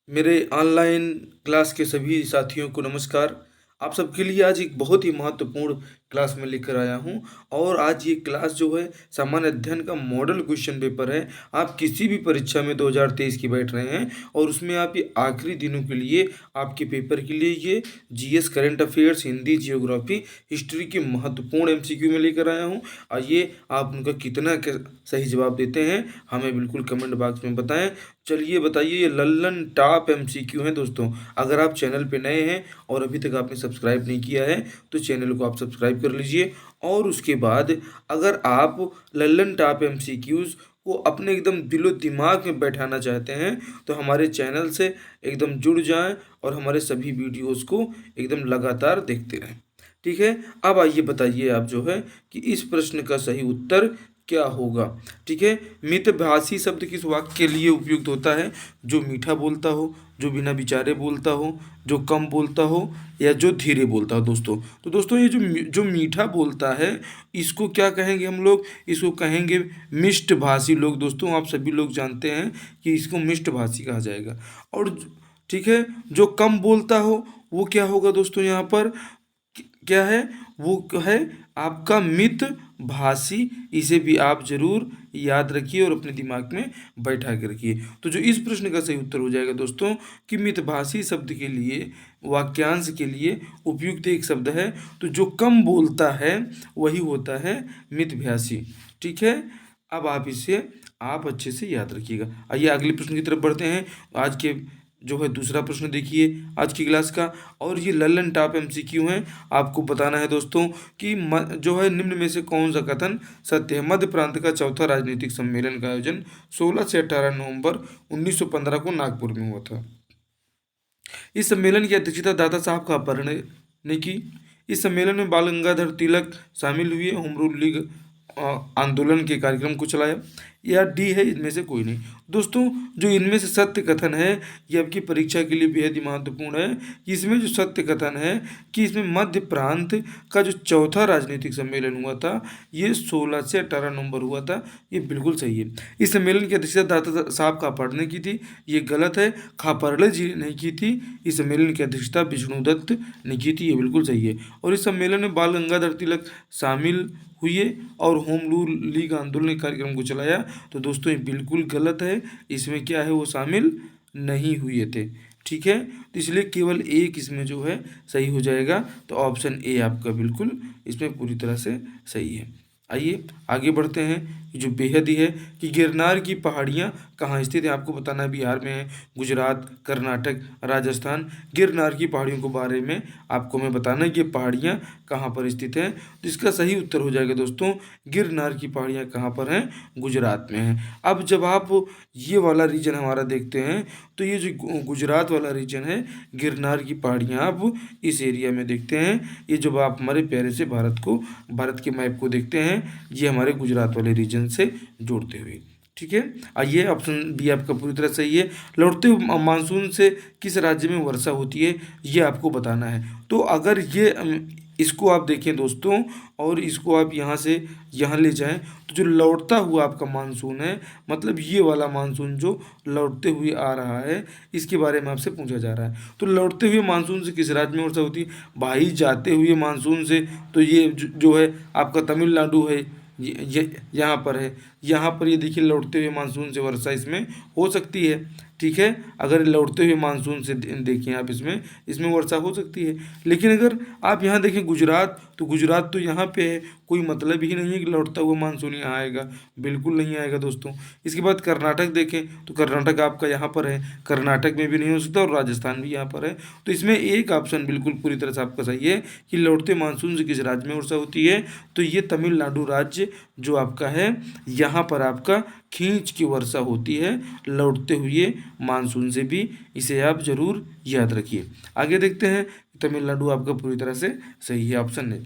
मेरे online class के सभी साथियों को नमस्कार। आप सबके लिए आज एक बहुत ही महत्वपूर्ण क्लास में लेकर आया हूँ और आज ये क्लास जो है सामान्य अध्ययन का मॉडल क्वेश्चन पेपर है। आप किसी भी परीक्षा में 2023 की बैठ रहे हैं और उसमें आप ये आखिरी दिनों के लिए आपके पेपर के लिए ये GS current affairs, Hindi, geography, history के महत्वपूर्ण एमसीक्यू में लेकर आया हूँ। आइए आप उनका कितना सही जवाब देते हैं हमें बिल्कुल कमेंट बॉक्स में बताएं। चलिए बताइए, ये लल्लन टॉप एमसीक्यू हैं दोस्तों। अगर आप चैनल पे नए हैं और अभी तक आपने सब्सक्राइब नहीं किया है तो चैनल को आप सब्सक्राइब कर लीजिए। और उसके बाद अगर आप लल्लन टॉप एमसीक्यूज़ को अपने एकदम दिलो दिमाग में बैठाना चाहते हैं तो हमारे चैनल से एकदम जुड़ जाएं और हमारे सभी वीडियोस को एकदम लगातार देखते रहें। ठीक है, अब आइए बताइए आप जो है कि इस प्रश्न का सही उत्तर क्या होगा। ठीक है, मितभाषी शब्द किस वाक्य के लिए उपयुक्त होता है? जो मीठा बोलता हो, जो बिना विचारे बोलता हो, जो कम बोलता हो या जो धीरे बोलता हो दोस्तों। तो दोस्तों ये जो मीठा बोलता है इसको क्या कहेंगे हम लोग? इसको कहेंगे मिष्ट भाषी लोग। दोस्तों आप सभी लोग जानते हैं कि इसको मिष्ट भाषी कहा जाएगा। और ठीक है, जो कम बोलता हो वो क्या होगा दोस्तों? यहाँ पर क्या है? वो है आपका मित भाषी। इसे भी आप जरूर याद रखिए और अपने दिमाग में बैठा के रखिए। तो जो इस प्रश्न का सही उत्तर हो जाएगा दोस्तों कि मितभाषी शब्द के लिए, वाक्यांश के लिए उपयुक्त एक शब्द है तो जो कम बोलता है वही होता है मितभाषी। ठीक है, अब आप इसे आप अच्छे से याद रखिएगा। आइए अगले प्रश्न की तरफ बढ़ते हैं। आज के जो है दूसरा प्रश्न देखिए आज की क्लास का, और ये लल्लन टॉप एमसीक्यू हैं। आपको बताना है दोस्तों कि जो है निम्न में से कौन सा कथन सत्य है? मध्य प्रांत का चौथा राजनीतिक सम्मेलन का आयोजन 16 से 18 नवंबर 1915 को नागपुर में हुआ था। इस सम्मेलन की अध्यक्षता दादा साहब खापरे ने की। इस सम्मेलन में बाल गंगाधर तिलक शामिल हुए। होम रूल लीग आंदोलन के कार्यक्रम को चलाया। या डी है इनमें से कोई नहीं। दोस्तों जो इनमें से सत्य कथन है ये आपकी परीक्षा के लिए बेहद ही महत्वपूर्ण है कि इसमें जो सत्य कथन है कि इसमें मध्य प्रांत का जो चौथा राजनीतिक सम्मेलन हुआ था ये 16 से 18 नवंबर हुआ था। ये बिल्कुल सही है। इस सम्मेलन की अध्यक्षता दादा साहब खापर्डे ने की थी। ये गलत है, खापर्डे जी ने की थी। इस सम्मेलन की अध्यक्षता विष्णु दत्त ने की थी। ये बिल्कुल सही है। और इस सम्मेलन में बाल गंगाधर तिलक शामिल हुए और होम रूल लीग आंदोलन कार्यक्रम को चलाया। तो दोस्तों ये बिल्कुल गलत है, इसमें क्या है वो शामिल नहीं हुए थे। ठीक है, तो इसलिए केवल एक इसमें जो है सही हो जाएगा। तो ऑप्शन ए आपका बिल्कुल इसमें पूरी तरह से सही है। आइए आगे बढ़ते हैं। जो बेहद ही है कि गिरनार की पहाड़ियाँ कहाँ स्थित है? आपको बताना है बिहार में है, गुजरात, कर्नाटक, राजस्थान। गिरनार की पहाड़ियों के बारे में आपको मैं बताना है कि ये पहाड़ियाँ कहाँ पर स्थित हैं। तो इसका सही उत्तर हो जाएगा दोस्तों गिरनार की पहाड़ियाँ कहाँ पर हैं? गुजरात में हैं। अब जब आप ये वाला रीजन हमारा देखते हैं तो ये जो गुजरात वाला रीजन है, गिरनार की पहाड़ियाँ आप इस एरिया में देखते हैं। ये जब आप हमारे प्यारे से भारत के मैप को देखते हैं ये हमारे गुजरात वाले रीजन से जोड़ते हुए। ठीक है, आइए ऑप्शन बी आपका पूरी तरह सही है। लौटते हुए मानसून से किस राज्य में वर्षा होती है ये आपको बताना है। तो अगर ये इसको आप देखें दोस्तों और इसको आप यहाँ से यहाँ ले जाएं तो जो लौटता हुआ आपका मानसून है, मतलब ये वाला मानसून जो लौटते हुए आ रहा है इसके बारे में आपसे पूछा जा रहा है। तो लौटते हुए मानसून से किस राज्य में वर्षा होती है? भाई जाते हुए मानसून से तो ये जो है आपका तमिलनाडु है। ये यहाँ पर है, यहाँ पर ये देखिए लौटते हुए मानसून से वर्षा इसमें हो सकती है। ठीक है, अगर लौटते हुए मानसून से देखें आप इसमें इसमें वर्षा हो सकती है। लेकिन अगर आप यहाँ देखें गुजरात, तो गुजरात तो यहाँ पे है, कोई मतलब ही नहीं है कि लौटता हुआ मानसून यहाँ आएगा, बिल्कुल नहीं आएगा दोस्तों। इसके बाद कर्नाटक देखें तो कर्नाटक आपका यहाँ पर है, कर्नाटक में भी नहीं हो सकता और राजस्थान भी यहाँ पर है। तो इसमें एक ऑप्शन बिल्कुल पूरी तरह से आपका सही है कि लौटते मानसून से किस राज्य में वर्षा होती है? तो ये तमिलनाडु राज्य जो आपका है यहाँ पर आपका खींच की वर्षा होती है लौटते हुए मानसून से भी। इसे आप जरूर याद रखिए। आगे देखते हैं, तमिलनाडु आपका पूरी तरह से सही है, ऑप्शन है।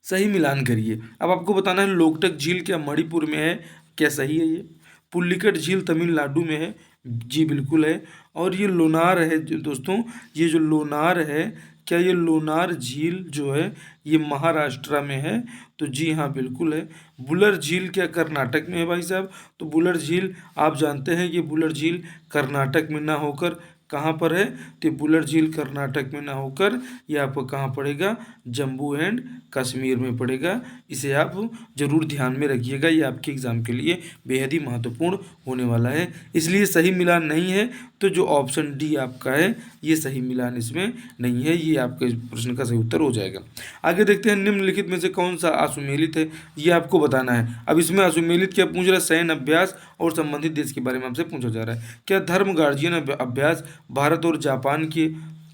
सही मिलान करिए। अब आपको बताना है लोकटक झील क्या मणिपुर में है? क्या सही है ये? पुल्लिकट झील तमिलनाडु में है? जी बिल्कुल है। और ये लोनार है दोस्तों, ये जो लोनार है क्या ये लोनार झील जो है ये महाराष्ट्र में है? तो जी हाँ, बिल्कुल है। बुलर झील क्या कर्नाटक में है भाई साहब? तो बुलर झील आप जानते हैं कि बुलर झील कर्नाटक में ना होकर कहाँ पर है? तो बुलर झील कर्नाटक में ना होकर ये आपको कहाँ पड़ेगा? जम्मू एंड कश्मीर में पड़ेगा। इसे आप जरूर ध्यान में रखिएगा, ये आपके एग्जाम के लिए बेहद ही महत्वपूर्ण होने वाला है। इसलिए सही मिलान नहीं है, तो जो ऑप्शन डी आपका है ये सही मिलान इसमें नहीं है, ये आपके प्रश्न का सही उत्तर हो जाएगा। आगे देखते हैं, निम्नलिखित में से कौन सा असुमेलित है, ये आपको बताना है। अब इसमें असुमेलित क्या पूछ रहा है? सैन्य अभ्यास और संबंधित देश के बारे में आपसे पूछा जा रहा है। क्या धर्म गार्जियन अभ्यास भारत और जापान की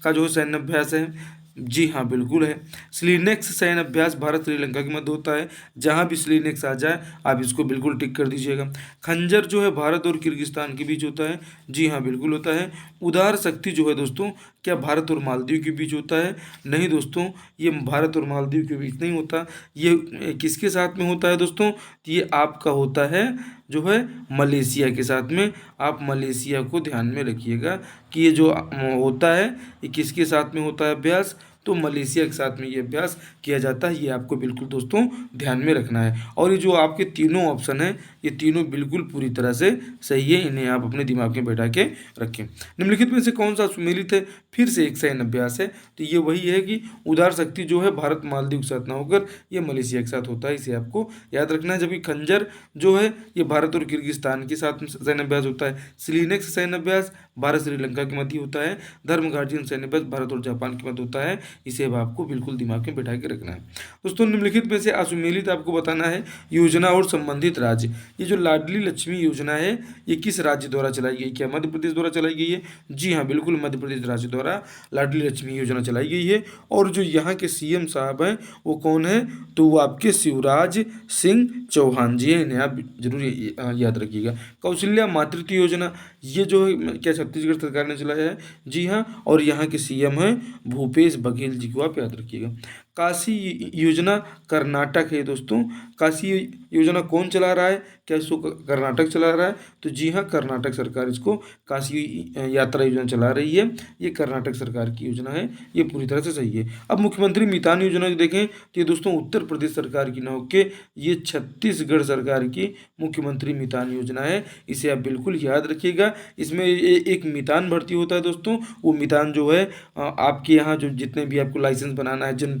का जो सैन्य अभ्यास है? जी हाँ, बिल्कुल है। स्लीनेक्स सैन्य अभ्यास भारत श्रीलंका के मध्य होता है। जहाँ भी स्लीनेक्स आ जाए आप इसको बिल्कुल टिक कर दीजिएगा। खंजर जो है भारत और किर्गिस्तान के बीच होता है। जी हाँ, बिल्कुल होता है। उदार शक्ति जो है दोस्तों, क्या भारत और मालदीव के बीच होता है? नहीं दोस्तों, ये भारत और मालदीव के बीच नहीं होता। ये किसके साथ में होता है दोस्तों? ये आपका होता है जो है मलेशिया के साथ में। आप मलेशिया को ध्यान में रखिएगा कि ये जो होता है ये किसके साथ में होता है अभ्यास? तो मलेशिया के साथ में ये अभ्यास किया जाता है। ये आपको बिल्कुल दोस्तों ध्यान में रखना है। और ये जो आपके तीनों ऑप्शन हैं ये तीनों बिल्कुल पूरी तरह से सही है, इन्हें आप अपने दिमाग में बैठा के रखें। निम्नलिखित में से कौन सा सुमेलित है? फिर से एक सैन्य अभ्यास है, तो ये वही है कि उदार शक्ति जो है भारत मालदीव के साथ ना होकर ये मलेशिया के साथ होता है, इसे आपको याद रखना है। जबकि खंजर जो है ये भारत और किर्गिस्तान के साथ सैन्य अभ्यास होता है। स्लीनेक्स सैन्य अभ्यास भारत श्रीलंका के मध्य होता है। धर्म गार्जियन सैन्य अभ्यास भारत और जापान के मध्य होता है। इसे अब आपको बिल्कुल दिमाग में बैठा के रखना है। दोस्तों, निम्नलिखित में से असुमेलित आपको बताना है योजना और संबंधित राज्य। ये जो लाडली लक्ष्मी योजना है ये किस राज्य द्वारा चलाई गई? क्या मध्य प्रदेश द्वारा चलाई गई है? जी हाँ, बिल्कुल मध्य प्रदेश राज्य द्वारा लाडली लक्ष्मी योजना चलाई गई है। और जो यहाँ के सीएम साहब हैं वो कौन है? तो वो आपके शिवराज सिंह चौहान जी हैं, इन्हें आप जरूर याद रखिएगा। कौशल्या मातृत्व योजना ये जो है क्या छत्तीसगढ़ सरकार ने चलाया है? जी हाँ, और यहाँ के सीएम हैं भूपेश बघेल जी को आप याद रखिएगा। काशी योजना कर्नाटक है दोस्तों। काशी योजना कौन चला रहा है? क्या इसको कर्नाटक चला रहा है? तो जी हाँ, कर्नाटक सरकार इसको काशी यात्रा योजना चला रही है। ये कर्नाटक सरकार की योजना है, ये पूरी तरह से सही है। अब मुख्यमंत्री मितान योजना को देखें तो ये दोस्तों उत्तर प्रदेश सरकार की न होकर ये छत्तीसगढ़ सरकार की मुख्यमंत्री मितान योजना है, इसे आप बिल्कुल याद रखिएगा। इसमें एक मितान भर्ती होता है दोस्तों। वो मितान जो है आपके यहाँ जो जितने भी आपको लाइसेंस बनाना है, जन्म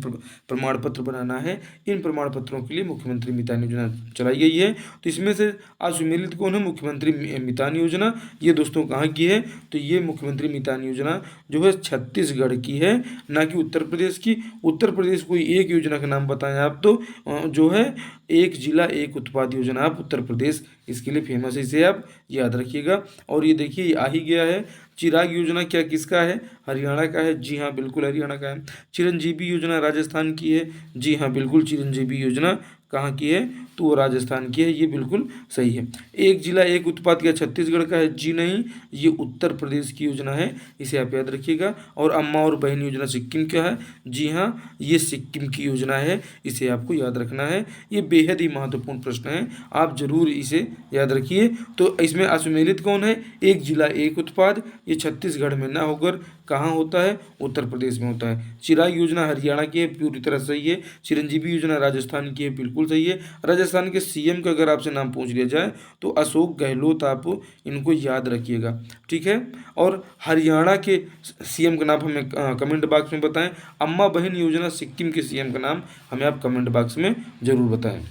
प्रमाण पत्र बनाना है, इन प्रमाण पत्रों के लिए मुख्यमंत्री मितान योजना चलाई गई है। तो इसमें से असुमेलित कौन है? मुख्यमंत्री मितान योजना। ये दोस्तों कहाँ की है? तो ये मुख्यमंत्री मितान योजना जो है छत्तीसगढ़ की है, ना कि उत्तर प्रदेश की। उत्तर प्रदेश कोई एक योजना का नाम बताएं आप तो जो है एक जिला एक उत्पाद योजना, आप उत्तर प्रदेश इसके लिए फेमस है, इसे आप याद रखिएगा। और ये देखिए आ ही गया है। चिराग योजना क्या किसका है? हरियाणा का है। जी हाँ, बिल्कुल हरियाणा का है। चिरंजीवी योजना राजस्थान की है। जी हाँ, बिल्कुल चिरंजीवी योजना कहाँ की है? तो वो राजस्थान की है, ये बिल्कुल सही है। एक जिला एक उत्पाद क्या छत्तीसगढ़ का है? जी नहीं, ये उत्तर प्रदेश की योजना है, इसे आप याद रखिएगा। और अम्मा और बहन योजना सिक्किम का है? जी हाँ, ये सिक्किम की योजना है, इसे आपको याद रखना है। ये बेहद ही महत्वपूर्ण प्रश्न है, आप जरूर इसे याद रखिए। तो इसमें असुमेलित कौन है? एक जिला एक उत्पाद, ये छत्तीसगढ़ में ना होकर कहाँ होता है? उत्तर प्रदेश में होता है। चिराग योजना हरियाणा की है, पूरी तरह सही है। चिरंजीवी योजना राजस्थान की है, बिल्कुल सही है। राजस्थान के सीएम का अगर आपसे नाम पूछ लिया जाए तो अशोक गहलोत, आप इनको याद रखिएगा, ठीक है। और हरियाणा के सीएम का नाम हमें कमेंट बॉक्स में बताएं। अम्मा बहन योजना सिक्किम के सीएम का नाम हमें आप कमेंट बॉक्स में जरूर बताएं।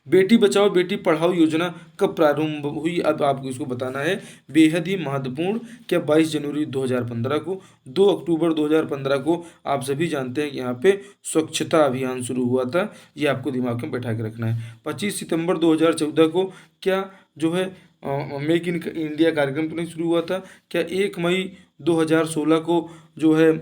बेटी बचाओ बेटी पढ़ाओ योजना कब प्रारंभ हुई? अब आपको इसको बताना है, बेहद ही महत्वपूर्ण। क्या 22 जनवरी 2015 को, 2 अक्टूबर 2015 को? आप सभी जानते हैं कि यहाँ पे स्वच्छता अभियान शुरू हुआ था, ये आपको दिमाग में बैठा के रखना है। 25 सितंबर 2014 को क्या जो है मेक इन इंडिया कार्यक्रम तो नहीं शुरू हुआ था? क्या 1 मई 2016 को जो है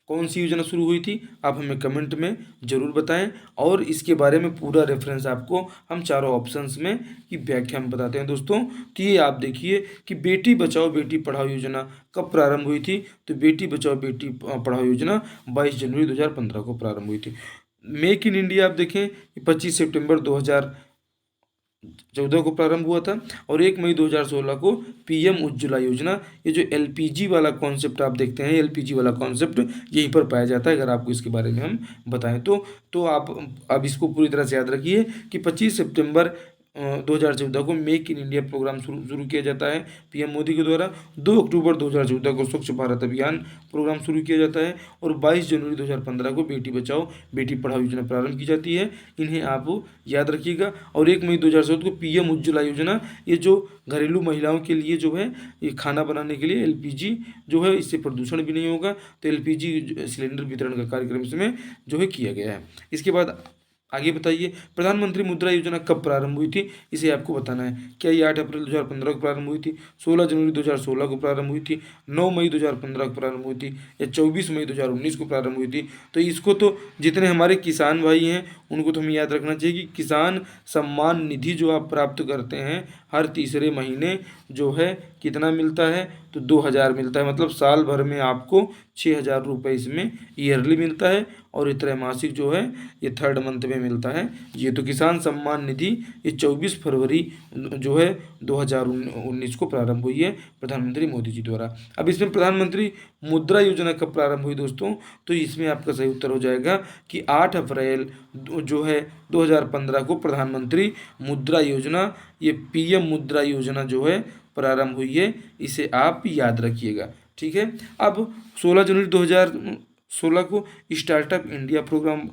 कौन सी योजना शुरू हुई थी? आप हमें कमेंट में ज़रूर बताएं। और इसके बारे में पूरा रेफरेंस आपको हम चारों ऑप्शंस में की व्याख्या में बताते हैं दोस्तों। तो ये आप देखिए कि बेटी बचाओ बेटी पढ़ाओ योजना कब प्रारंभ हुई थी? तो बेटी बचाओ बेटी पढ़ाओ योजना 22 जनवरी 2015 को प्रारंभ हुई थी। मेक इन इंडिया आप देखें 25 सितंबर 14 को प्रारंभ हुआ था। और 1 मई 2016 को पीएम उज्ज्वला योजना, ये जो एलपीजी वाला कॉन्सेप्ट आप देखते हैं, एलपीजी वाला कॉन्सेप्ट यहीं पर पाया जाता है। अगर आपको इसके बारे में हम बताएं तो आप अब इसको पूरी तरह से याद रखिए कि 25 सितंबर 2014 को मेक इन इंडिया प्रोग्राम शुरू किया जाता है पीएम मोदी के द्वारा। 2 अक्टूबर 2014 को स्वच्छ भारत अभियान प्रोग्राम शुरू किया जाता है। और 22 जनवरी 2015 को बेटी बचाओ बेटी पढ़ाओ योजना प्रारंभ की जाती है। इन्हें आप याद रखिएगा। और 1 मई 2014 को पीएम उज्ज्वला योजना, ये जो घरेलू महिलाओं के लिए जो है ये खाना बनाने के लिए एलपीजी जो है, इससे प्रदूषण भी नहीं होगा, तो एलपीजी सिलेंडर वितरण का कार्यक्रम इसमें जो है किया गया है। इसके बाद आगे बताइए, प्रधानमंत्री मुद्रा योजना कब प्रारंभ हुई थी, इसे आपको बताना है। क्या ये 8 अप्रैल 2015 को प्रारंभ हुई थी, 16 जनवरी 2016 को प्रारंभ हुई थी, 9 मई 2015 को प्रारंभ हुई थी, या 24 मई 2019 को प्रारंभ हुई थी? तो इसको तो जितने हमारे किसान भाई हैं उनको तो हमें याद रखना चाहिए कि किसान सम्मान निधि जो आप प्राप्त करते हैं हर तीसरे महीने जो है कितना मिलता है, तो 2000 मिलता है। मतलब साल भर में आपको 6000 रुपये इसमें ईयरली मिलता है। और ये त्रैमासिक जो है ये थर्ड मंथ में मिलता है। ये तो किसान सम्मान निधि ये 24 फरवरी जो है 2019 को प्रारंभ हुई है प्रधानमंत्री मोदी जी द्वारा। अब इसमें प्रधानमंत्री मुद्रा योजना कब प्रारंभ हुई दोस्तों, तो इसमें आपका सही उत्तर हो जाएगा कि 8 अप्रैल जो है 2015 को प्रधानमंत्री मुद्रा योजना, ये पीएम मुद्रा योजना जो है प्रारंभ हुई है। इसे आप याद रखिएगा, ठीक है। अब 16 जनवरी 2016 को स्टार्टअप इंडिया प्रोग्राम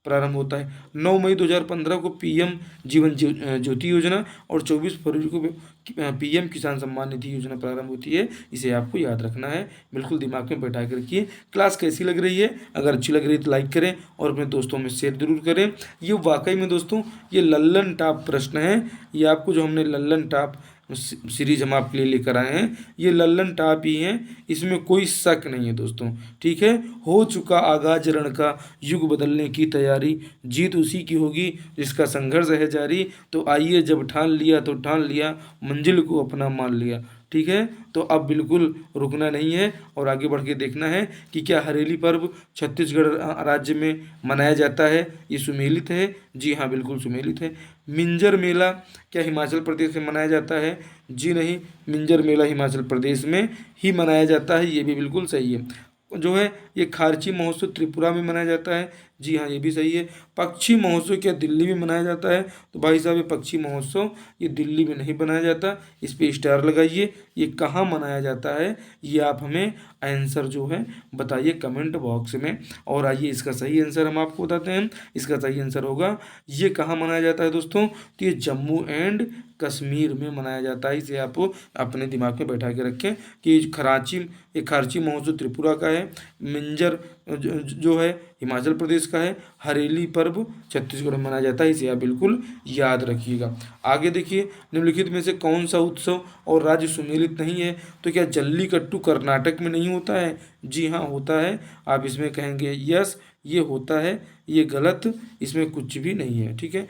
प्रारंभ होता है। 9 मई 2015 को पीएम जीवन ज्योति योजना और 24 फरवरी को पीएम किसान सम्मान निधि योजना प्रारंभ होती है। इसे आपको याद रखना है, बिल्कुल दिमाग में बैठा कर रखिए। क्लास कैसी लग रही है, अगर अच्छी लग रही है तो लाइक करें और अपने दोस्तों में शेयर जरूर करें। ये वाकई में दोस्तों ये लल्लन टॉप प्रश्न है। ये आपको जो हमने लल्लन टॉप सीरीज हम आपके लिए लेकर आए हैं, ये लल्लन टॉप ही हैं, इसमें कोई शक नहीं है दोस्तों, ठीक है। हो चुका आगाज रण का, युग बदलने की तैयारी, जीत उसी की होगी जिसका संघर्ष है जारी। तो आइए जब ठान लिया तो ठान लिया, मंजिल को अपना मान लिया, ठीक है। तो अब बिल्कुल रुकना नहीं है और आगे बढ़ के देखना है कि क्या हरेली पर्व छत्तीसगढ़ राज्य में मनाया जाता है, ये सुमेलित है? जी हाँ, बिल्कुल सुमेलित है। मिंजर मेला क्या हिमाचल प्रदेश में मनाया जाता है? जी नहीं, मिंजर मेला हिमाचल प्रदेश में ही मनाया जाता है, ये भी बिल्कुल सही है। जो है ये खारची महोत्सव त्रिपुरा में मनाया जाता है, जी हाँ ये भी सही है। पक्षी महोत्सव क्या दिल्ली में मनाया जाता है? तो भाई साहब ये पक्षी महोत्सव ये दिल्ली में नहीं मनाया जाता, इस पे स्टार लगाइए। ये कहाँ मनाया जाता है ये आप हमें आंसर जो है बताइए कमेंट बॉक्स में। और आइए इसका सही आंसर हम आपको बताते हैं। इसका सही आंसर होगा ये कहाँ मनाया जाता है दोस्तों, तो ये जम्मू एंड कश्मीर में मनाया जाता है। इसे आप अपने दिमाग में बैठा के रखें कि खारची महोत्सव त्रिपुरा का है, मिंजर जो है हिमाचल प्रदेश का है, हरेली पर्व छत्तीसगढ़ में मनाया जाता है। इसे आप बिल्कुल याद रखिएगा। आगे देखिए, निम्नलिखित में से कौन सा उत्सव और राज्य सुमेलित नहीं है? तो क्या जल्लीकट्टू कर्नाटक में नहीं होता है? जी हाँ होता है। आप इसमें कहेंगे यस ये होता है, ये गलत, इसमें कुछ भी नहीं है, ठीक है।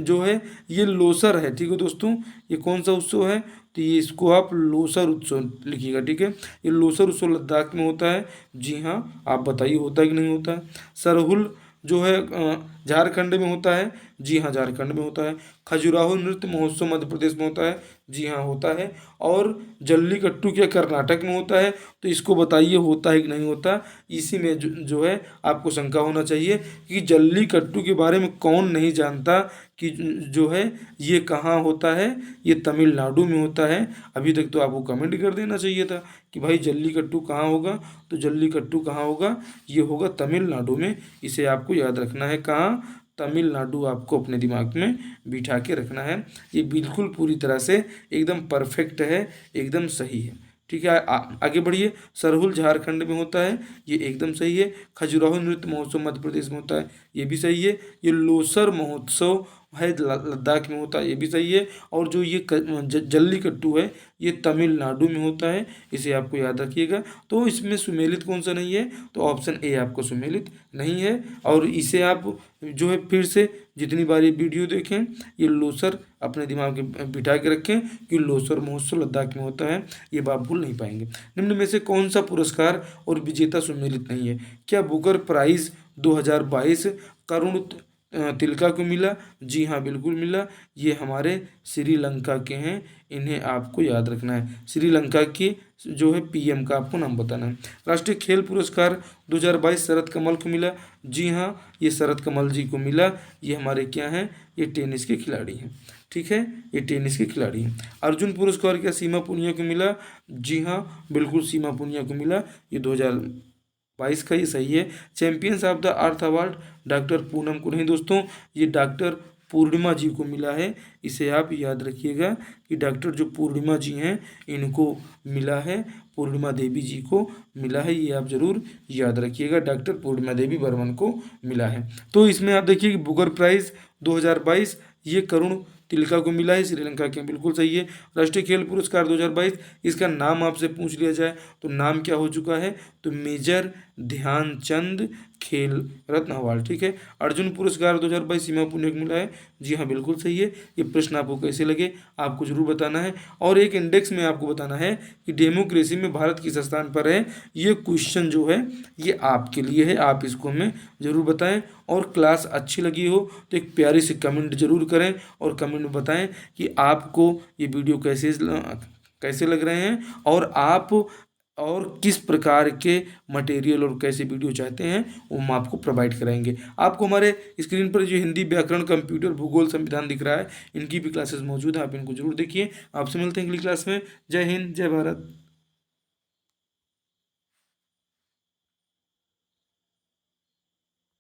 जो है ये लोसर है, ठीक है दोस्तों। ये कौन सा उत्सव है? तो ये इसको आप लोसर उत्सव लिखिएगा, ठीक है। ये लोसर उत्सव लद्दाख में होता है, जी हाँ। आप बताइए होता है कि नहीं होता है? सरहुल जो है झारखंड में होता है, जी हाँ झारखंड में होता है। खजुराहो नृत्य महोत्सव मध्य प्रदेश में होता है, जी हाँ होता है। और जल्लीकट्टू क्या कर्नाटक में होता है? तो इसको बताइए होता है कि नहीं होता। इसी में जो है आपको शंका होना चाहिए कि जल्लीकट्टू के बारे में कौन नहीं जानता कि जो है ये कहाँ होता है, ये तमिलनाडु में होता है। अभी तक तो आपको कमेंट कर देना चाहिए था कि भाई जल्लीकट्टू कहाँ होगा, तो जल्लीकट्टू कहाँ होगा, ये होगा तमिलनाडु में। इसे आपको याद रखना है, कहाँ? तमिलनाडु आपको अपने दिमाग में बिठा के रखना है। ये बिल्कुल पूरी तरह से एकदम परफेक्ट है, एकदम सही है, ठीक है। आगे बढ़िए। सरहुल झारखंड में होता है, ये एकदम सही है। खजुराहो नृत्य महोत्सव मध्य प्रदेश में होता है, ये भी सही है। ये लोसर महोत्सव है लद्दाख में होता है, ये भी सही है। और जो ये जल्लीकट्टू है ये तमिलनाडु में होता है, इसे आपको याद रखिएगा। तो इसमें सुमेलित कौन सा नहीं है? तो ऑप्शन ए आपको सुमेलित नहीं है। और इसे आप जो है फिर से जितनी बार ये वीडियो देखें ये लोसर अपने दिमाग में बिठा के रखें कि लोसर महोत्सव लद्दाख में होता है, ये बात भूल नहीं पाएंगे। निम्न में से कौन सा पुरस्कार और विजेता सुमेलित नहीं है? क्या बुकर प्राइज 2022 करुण तिलका को मिला? जी हाँ, बिल्कुल मिला। ये हमारे श्रीलंका के हैं, इन्हें आपको याद रखना है। श्रीलंका की जो है पीएम का आपको नाम बताना है। राष्ट्रीय खेल पुरस्कार 2022 शरद कमल को मिला? जी हाँ, ये शरद कमल जी को मिला। ये हमारे क्या हैं? ये टेनिस के खिलाड़ी हैं। ठीक है, ये टेनिस के खिलाड़ी हैं। अर्जुन पुरस्कार क्या सीमा पुनिया को मिला? जी हाँ, बिल्कुल सीमा पुनिया को मिला। ये 2022 का, ये सही है। Champions of the earth award doctor Poonam को नहीं दोस्तों, ये डॉक्टर पूर्णिमा जी को मिला है। इसे आप याद रखिएगा कि डॉक्टर जो पूर्णिमा जी हैं इनको मिला है, पूर्णिमा देवी जी को मिला है। ये आप जरूर याद रखिएगा, डॉक्टर पूर्णिमा देवी बर्मन को मिला है। तो इसमें आप देखिए कि बुकर प्राइज 2022 ये करुण तिलका को मिला है, श्रीलंका के, बिल्कुल सही है। राष्ट्रीय खेल पुरस्कार 2022, इसका नाम आपसे पूछ लिया जाए तो नाम क्या हो चुका है? तो मेजर ध्यानचंद खेल रत्न अवार्ड। ठीक है। अर्जुन पुरस्कार 2022 सीमा पुनिया को मिला है? जी हाँ, बिल्कुल सही है। ये प्रश्न आपको कैसे लगे आपको जरूर बताना है। और एक इंडेक्स में आपको बताना है कि डेमोक्रेसी में भारत किस स्थान पर है। ये क्वेश्चन जो है ये आपके लिए है, आप इसको हमें जरूर बताएं। और क्लास अच्छी लगी हो तो एक प्यारी सी कमेंट जरूर करें और कमेंट में बताएं कि आपको ये वीडियो कैसे लग रहे हैं, और आप और किस प्रकार के मटेरियल और कैसे वीडियो चाहते हैं वो हम आपको प्रोवाइड कराएंगे। आपको हमारे स्क्रीन पर जो हिंदी व्याकरण, कंप्यूटर, भूगोल, संविधान दिख रहा है, इनकी भी क्लासेस मौजूद है, आप इनको जरूर देखिए। आपसे मिलते हैं अगली क्लास में। जय हिंद, जय भारत।